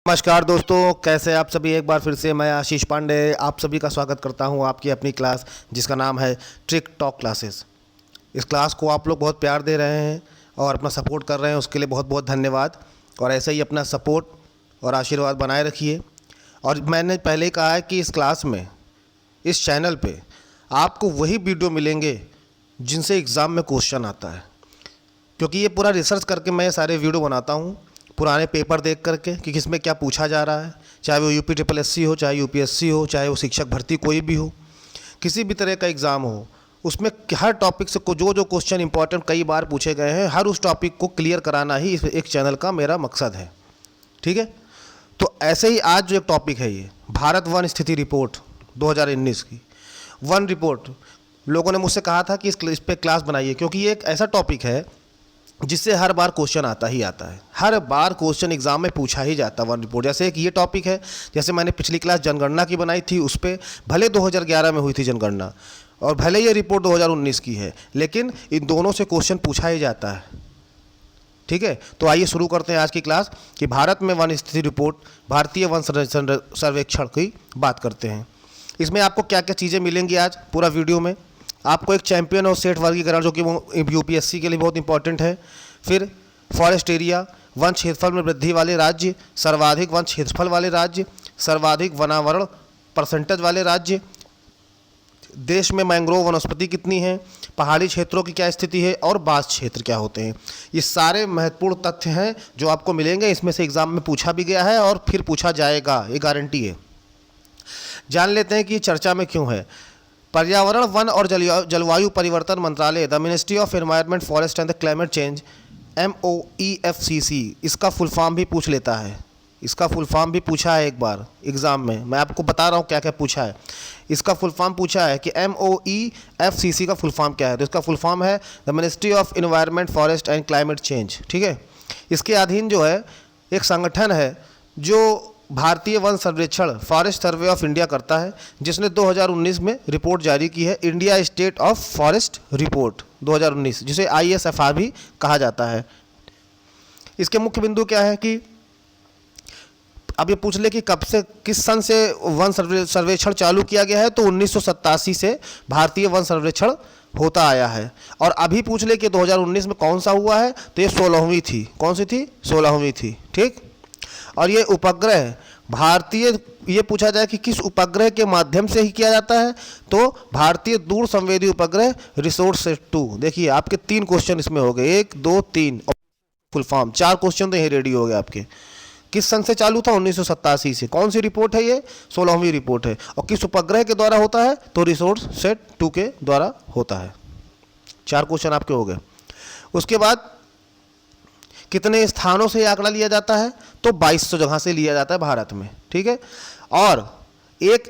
नमस्कार दोस्तों, कैसे आप सभी। एक बार फिर से मैं आशीष पांडे आप सभी का स्वागत करता हूं आपकी अपनी क्लास जिसका नाम है ट्रिक टॉक क्लासेस। इस क्लास को आप लोग बहुत प्यार दे रहे हैं और अपना सपोर्ट कर रहे हैं, उसके लिए बहुत बहुत धन्यवाद। और ऐसे ही अपना सपोर्ट और आशीर्वाद बनाए रखिए। और मैंने पहले ही कहा है कि इस क्लास में, इस चैनल पे आपको वही वीडियो मिलेंगे जिनसे एग्ज़ाम में क्वेश्चन आता है, क्योंकि ये पूरा रिसर्च करके मैं सारे वीडियो बनाता हूँ, पुराने पेपर देख करके कि किसमें क्या पूछा जा रहा है, चाहे वो UPSSC हो, चाहे UPSC हो, चाहे वो शिक्षक भर्ती कोई भी हो, किसी भी तरह का एग्ज़ाम हो, उसमें हर टॉपिक से जो जो क्वेश्चन इंपॉर्टेंट कई बार पूछे गए हैं, हर उस टॉपिक को क्लियर कराना ही इस एक चैनल का मेरा मकसद है। ठीक है, तो ऐसे ही आज जो एक टॉपिक है, ये भारत वन स्थिति रिपोर्ट 2019 की वन रिपोर्ट। लोगों ने मुझसे कहा था कि इस पर क्लास बनाइए, क्योंकि ये एक ऐसा टॉपिक है जिससे हर बार क्वेश्चन आता ही आता है। हर बार क्वेश्चन एग्जाम में पूछा ही जाता है वन रिपोर्ट। जैसे एक ये टॉपिक है, जैसे मैंने पिछली क्लास जनगणना की बनाई थी, उस पर भले 2011 में हुई थी जनगणना और भले ये रिपोर्ट 2019 की है, लेकिन इन दोनों से क्वेश्चन पूछा ही जाता है। ठीक है, तो आइए शुरू करते हैं आज की क्लास कि भारत में वन स्थिति रिपोर्ट, भारतीय वन सर्वेक्षण की बात करते हैं। इसमें आपको क्या क्या चीज़ें मिलेंगी आज पूरा वीडियो में। आपको एक चैंपियन और सेट वर्गीकरण, जो कि वो UPSC के लिए बहुत इंपॉर्टेंट है। फिर फॉरेस्ट एरिया, वन क्षेत्रफल में वृद्धि वाले राज्य, सर्वाधिक वन क्षेत्रफल वाले राज्य, सर्वाधिक वनावरण परसेंटेज वाले राज्य, देश में मैंग्रोव वनस्पति कितनी है, पहाड़ी क्षेत्रों की क्या स्थिति है और बास क्षेत्र क्या होते हैं। ये सारे महत्वपूर्ण तथ्य हैं जो आपको मिलेंगे। इसमें से एग्जाम में पूछा भी गया है और फिर पूछा जाएगा, ये गारंटी है। जान लेते हैं कि ये चर्चा में क्यों है। पर्यावरण, वन और जलवायु परिवर्तन मंत्रालय, the ministry of environment, forest and the climate change, MOEFCC, इसका फुल फॉर्म भी पूछ लेता है। इसका फुल फॉर्म भी पूछा है एक बार एग्ज़ाम में। मैं आपको बता रहा हूँ क्या क्या पूछा है। इसका फुल फॉर्म पूछा है कि MOEFCC का फुल फॉर्म क्या है, तो इसका फुल फॉर्म है the ministry of environment, forest and climate change. ठीक है, इसके अधीन जो है एक संगठन है जो भारतीय वन सर्वेक्षण, फॉरेस्ट सर्वे ऑफ इंडिया करता है, जिसने 2019 में रिपोर्ट जारी की है, India state of forest report 2019, जिसे ISFR भी कहा जाता है। इसके मुख्य बिंदु क्या है कि अब ये पूछ ले कि कब से, किस सन से वन सर्वेक्षण चालू किया गया है, तो 1987 से भारतीय वन सर्वेक्षण होता आया है। और अभी पूछ ले कि 2019 में कौन सा हुआ है, तो ये 16वीं थी। कौन सी थी? 16वीं थी। ठीक, और ये उपग्रह भारतीय, ये पूछा जाए कि किस उपग्रह के माध्यम से ही किया जाता है, तो भारतीय दूर संवेदी उपग्रह रिसोर्स सेट 2। देखिए आपके 3 क्वेश्चन इसमें हो गए, 1 2 3 और फुल फॉर्म 4 क्वेश्चन तो यही रेडी हो गए आपके। किस सन से चालू था? 1987 से। कौन सी रिपोर्ट है ये? 16वीं रिपोर्ट है। और किस उपग्रह के द्वारा होता है? तो रिसोर्स सेट 2 के द्वारा होता है। 4 क्वेश्चन आपके हो गए। उसके बाद कितने स्थानों से आंकड़ा लिया जाता है? तो 2200 जगह से लिया जाता है भारत में। ठीक है, और एक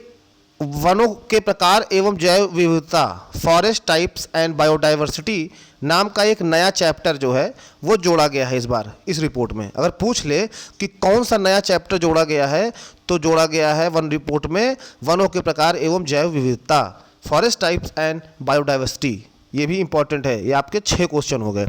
वनों के प्रकार एवं जैव विविधता, फॉरेस्ट टाइप्स एंड बायोडाइवर्सिटी नाम का एक नया चैप्टर जो है वो जोड़ा गया है इस बार इस रिपोर्ट में। अगर पूछ ले कि कौन सा नया चैप्टर जोड़ा गया है, तो जोड़ा गया है वन रिपोर्ट में वनों के प्रकार एवं जैव विविधता, फॉरेस्ट टाइप्स एंड बायोडाइवर्सिटी। ये भी इंपॉर्टेंट है। ये आपके 6 क्वेश्चन हो गए।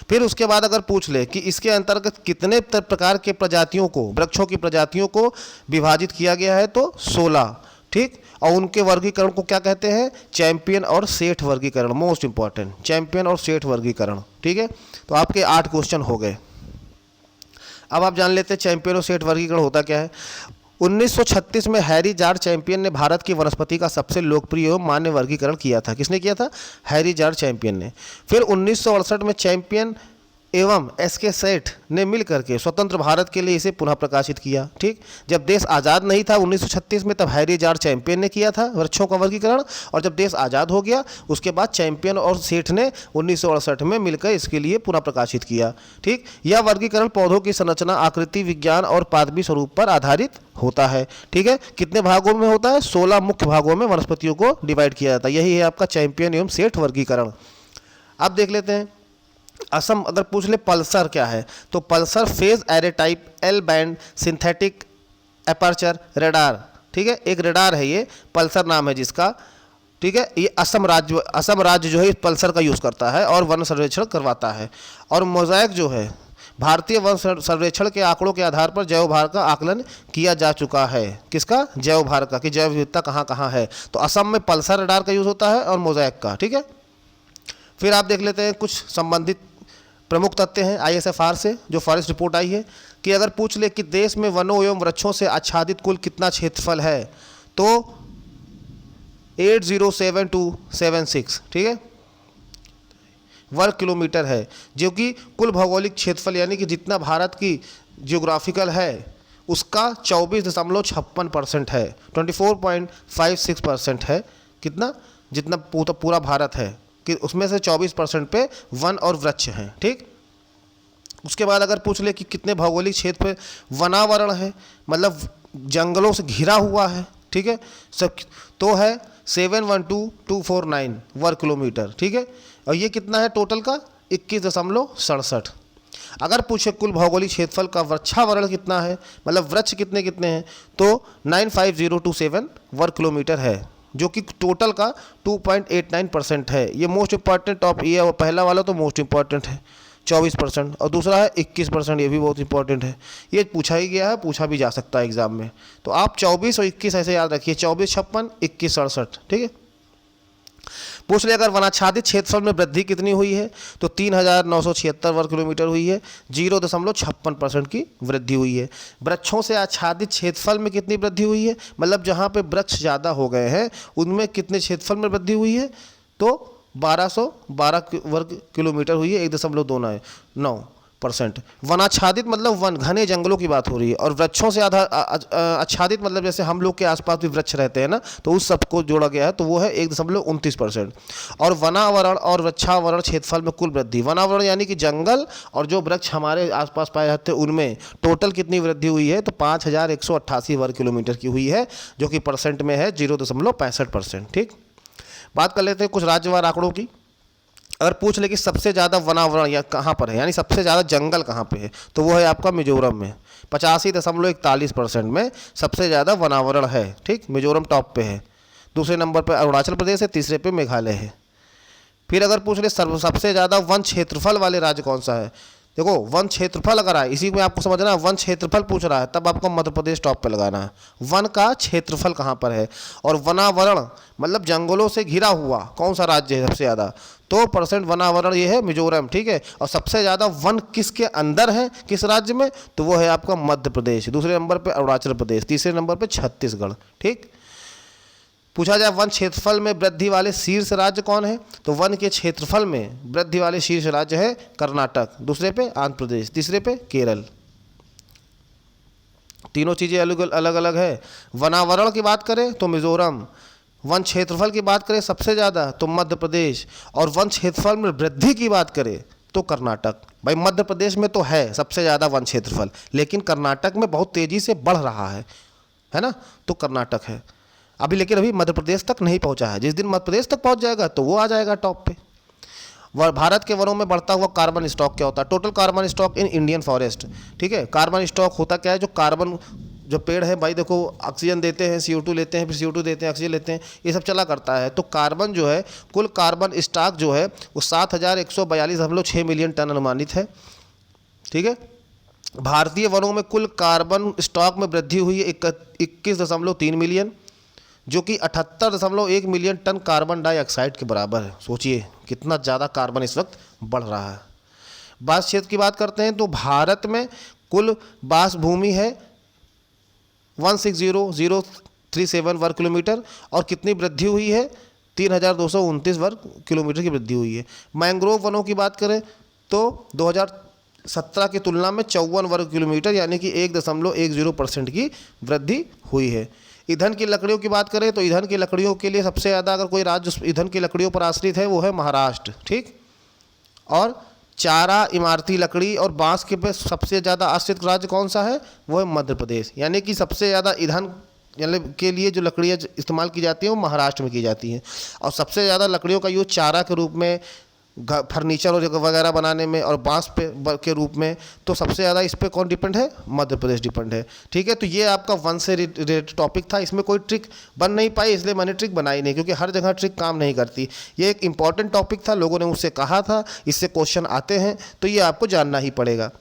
फिर उसके बाद अगर पूछ ले कि इसके अंतर्गत कितने प्रकार के प्रजातियों को, वृक्षों की प्रजातियों को विभाजित किया गया है, तो 16। ठीक, और उनके वर्गीकरण को क्या कहते हैं? चैंपियन और सेठ वर्गीकरण। मोस्ट इंपॉर्टेंट, चैंपियन और सेठ वर्गीकरण। ठीक है, तो आपके 8 क्वेश्चन हो गए। अब आप जान लेते हैं चैंपियन और सेठ वर्गीकरण होता क्या है। 1936 में हैरी जॉर्ज चैंपियन ने भारत की वनस्पति का सबसे लोकप्रिय एवं मान्य वर्गीकरण किया था। किसने किया था? हैरी जॉर्ज चैंपियन ने। फिर 1968 में चैंपियन एवं SK सेठ ने मिलकर के स्वतंत्र भारत के लिए इसे पुनः प्रकाशित किया। ठीक, जब देश आज़ाद नहीं था 1936 में, तब हैरी जॉर्ज चैंपियन ने किया था वृक्षों का वर्गीकरण, और जब देश आज़ाद हो गया उसके बाद चैंपियन और सेठ ने 1968 में मिलकर इसके लिए पुनः प्रकाशित किया। ठीक, यह वर्गीकरण पौधों की संरचना, आकृति, विज्ञान और पादपी स्वरूप पर आधारित होता है। ठीक है, कितने भागों में होता है? 16 मुख्य भागों में वनस्पतियों को डिवाइड किया जाता है। यही है आपका चैंपियन एवं सेठ वर्गीकरण। अब देख लेते हैं असम। अगर पूछ ले पल्सर क्या है, तो Pulsar phase array type L band synthetic aperture radar. ठीक है, एक रेडार है ये, पल्सर नाम है जिसका। ठीक है, ये असम राज्य जो है इस पल्सर का यूज़ करता है और वन सर्वेक्षण करवाता है। और मोज़ैक जो है, भारतीय वन सर्वेक्षण के आंकड़ों के आधार पर जैव भार का आकलन किया जा चुका है। किसका? जैव भार का, कि जैव विविधता कहाँ कहाँ है। तो असम में पल्सर रडार का यूज़ होता है और मोज़ैक का। ठीक है, फिर आप देख लेते हैं कुछ संबंधित प्रमुख तथ्य हैं ISFR से, जो फॉरेस्ट रिपोर्ट आई है, कि अगर पूछ ले कि देश में वनों एवं वृक्षों से आच्छादित कुल कितना क्षेत्रफल है, तो 807276, ठीक है, वर्ग किलोमीटर है, जो कि कुल भौगोलिक क्षेत्रफल यानी कि जितना भारत की जियोग्राफिकल है उसका 24.56% है, 24.56% है। कितना? जितना पूरा भारत है, कि उसमें से 24% पे वन और वृक्ष हैं। ठीक, उसके बाद अगर पूछ ले कि कितने भौगोलिक क्षेत्र पे वनावरण है, मतलब जंगलों से घिरा हुआ है, ठीक है, सब, तो है 712249 वर्ग किलोमीटर। ठीक है, और ये कितना है टोटल का? 21.67। अगर पूछे कुल भौगोलिक क्षेत्रफल का वृक्षावरण कितना है, मतलब वृक्ष कितने कितने हैं, तो 95027 वर्ग किलोमीटर है, जो कि टोटल का 2.89% है। ये मोस्ट इंपॉर्टेंट ऑफ ये पहला वाला तो मोस्ट इंपॉर्टेंट है 24%, और दूसरा है 21%, ये भी बहुत इंपॉर्टेंट है। ये पूछा ही गया है, पूछा भी जा सकता है एग्जाम में। तो आप 24 और 21 ऐसे याद रखिए, 2456, 2167। ठीक है, पूछ ले अगर वनाच्छादित क्षेत्रफल में वृद्धि कितनी हुई है, तो 3976 वर्ग किलोमीटर हुई है, 0.56% की वृद्धि हुई है। वृक्षों से आच्छादित क्षेत्रफल में कितनी वृद्धि हुई है, मतलब जहाँ पे वृक्ष ज़्यादा हो गए हैं उनमें कितने क्षेत्रफल में वृद्धि हुई है, तो 1212 वर्ग किलोमीटर हुई है, 1.9%। वनाच्छादित मतलब वन, घने जंगलों की बात हो रही है, और वृक्षों से आच्छादित मतलब जैसे हम लोग के आसपास भी वृक्ष रहते हैं ना, तो उस सबको जोड़ा गया है, तो वो है 1.29%। और वनावरण और वृक्षावरण क्षेत्रफल में कुल वृद्धि, वनावरण यानी कि जंगल और जो वृक्ष हमारे आसपास पाए जाते हैं उनमें टोटल कितनी वृद्धि हुई है, तो 5188 वर्ग किलोमीटर की हुई है, जो कि परसेंट में है 0.65%। ठीक, बात कर लेते हैं कुछ राज्यवार आंकड़ों की। अगर पूछ ले कि सबसे ज़्यादा वनावरण या कहाँ पर है, यानी सबसे ज़्यादा जंगल कहाँ पे है, तो वो है आपका मिजोरम में, 85.41% में सबसे ज़्यादा वनावरण है। ठीक, मिजोरम टॉप पे है, दूसरे नंबर पे अरुणाचल प्रदेश है, तीसरे पे मेघालय है। फिर अगर पूछ ले सबसे ज़्यादा वन क्षेत्रफल वाले राज्य कौन सा है, देखो वन क्षेत्रफल अगर आए, इसी में आपको समझना है, वन क्षेत्रफल पूछ रहा है तब आपको मध्य प्रदेश टॉप पे लगाना है। वन का क्षेत्रफल कहाँ पर है, और वनावरण मतलब जंगलों से घिरा हुआ कौन सा राज्य है सबसे ज़्यादा, तो परसेंट वनावरण ये है मिजोरम। ठीक है, और सबसे ज़्यादा वन किसके अंदर है, किस राज्य में, तो वो है आपका मध्य प्रदेश, दूसरे नंबर पर अरुणाचल प्रदेश, तीसरे नंबर पर छत्तीसगढ़। ठीक, पूछा जाए वन क्षेत्रफल में वृद्धि वाले शीर्ष राज्य कौन है, तो वन के क्षेत्रफल में वृद्धि वाले शीर्ष राज्य है कर्नाटक, दूसरे पे आंध्र प्रदेश, तीसरे पे केरल। तीनों चीज़ें अलग अलग है। वनावरण की बात करें तो मिजोरम, वन क्षेत्रफल की बात करें सबसे ज़्यादा तो मध्य प्रदेश, और वन क्षेत्रफल में वृद्धि की बात करें तो कर्नाटक। भाई मध्य प्रदेश में तो है सबसे ज़्यादा वन क्षेत्रफल, लेकिन कर्नाटक में बहुत तेज़ी से बढ़ रहा है ना, तो कर्नाटक है अभी, लेकिन अभी मध्य प्रदेश तक नहीं पहुंचा है। जिस दिन मध्य प्रदेश तक पहुंच जाएगा तो वो आ जाएगा टॉप पे। भारत के वनों में बढ़ता हुआ कार्बन स्टॉक क्या होता है, total carbon stock in Indian forest. ठीक है, कार्बन स्टॉक होता क्या है, जो कार्बन, जो पेड़ है भाई देखो ऑक्सीजन देते हैं, CO2 लेते हैं, फिर CO2 देते हैं, ऑक्सीजन लेते हैं, ये सब चला करता है। तो कार्बन जो है, कुल कार्बन स्टॉक जो है वो 7142.6 मिलियन टन अनुमानित है। ठीक है, भारतीय वनों में कुल कार्बन स्टॉक में वृद्धि हुई है 21.3 मिलियन, जो कि 78.1 मिलियन टन कार्बन डाइऑक्साइड के बराबर है। सोचिए कितना ज़्यादा कार्बन इस वक्त बढ़ रहा है। बास क्षेत्र की बात करते हैं तो भारत में कुल बास भूमि है 160037 वर्ग किलोमीटर, और कितनी वृद्धि हुई है, 3229 वर्ग किलोमीटर की वृद्धि हुई है। मैंग्रोव वनों की बात करें तो 2017 की तुलना में 54 वर्ग किलोमीटर यानी कि 1.10% की वृद्धि हुई है। ईंधन की लकड़ियों की बात करें तो ईंधन की लकड़ियों के लिए सबसे ज़्यादा अगर कोई राज्य ईंधन की लकड़ियों पर आश्रित है वो है महाराष्ट्र। ठीक, और चारा, इमारती लकड़ी और बांस के पे सबसे ज़्यादा आश्रित राज्य कौन सा है, वो है मध्य प्रदेश। यानी कि सबसे ज़्यादा ईंधन के लिए जो लकड़ियाँ इस्तेमाल की जाती हैं वो महाराष्ट्र में की जाती हैं, और सबसे ज़्यादा लकड़ियों का यूज चारा के रूप में, फर्नीचर वगैरह बनाने में, और बांस पे के रूप में, तो सबसे ज़्यादा इस पे कौन डिपेंड है, मध्य प्रदेश डिपेंड है। ठीक है, तो ये आपका वन से रिलेटेड टॉपिक था, इसमें कोई ट्रिक बन नहीं पाई इसलिए मैंने ट्रिक बनाई नहीं, क्योंकि हर जगह ट्रिक काम नहीं करती। ये एक इंपॉर्टेंट टॉपिक था, लोगों ने मुझसे कहा था इससे क्वेश्चन आते हैं, तो ये आपको जानना ही पड़ेगा।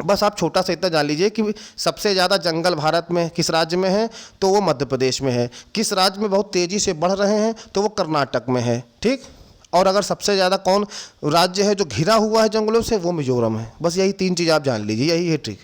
बस आप छोटा सा इतना जान लीजिए कि सबसे ज़्यादा जंगल भारत में किस राज्य में है, तो वो मध्य प्रदेश में है। किस राज्य में बहुत तेज़ी से बढ़ रहे हैं, तो वो कर्नाटक में है। ठीक। और अगर सबसे ज़्यादा कौन राज्य है जो घिरा हुआ है जंगलों से, वो मिजोरम है। बस यही 3 चीज़ आप जान लीजिए, यही है ट्रिक।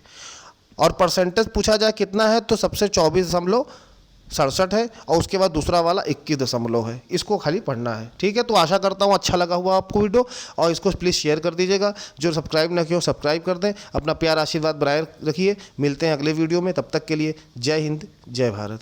और परसेंटेज पूछा जाए कितना है, तो सबसे 24.67 है, और उसके बाद दूसरा वाला 21 है। इसको खाली पढ़ना है। ठीक है, तो आशा करता हूँ अच्छा लगा हुआ आपको वीडियो, और इसको प्लीज़ शेयर कर दीजिएगा। जो सब्सक्राइब ना किया हो सब्सक्राइब कर दें। अपना प्यार आशीर्वाद बनाए रखिए। मिलते हैं अगले वीडियो में, तब तक के लिए जय हिंद जय भारत।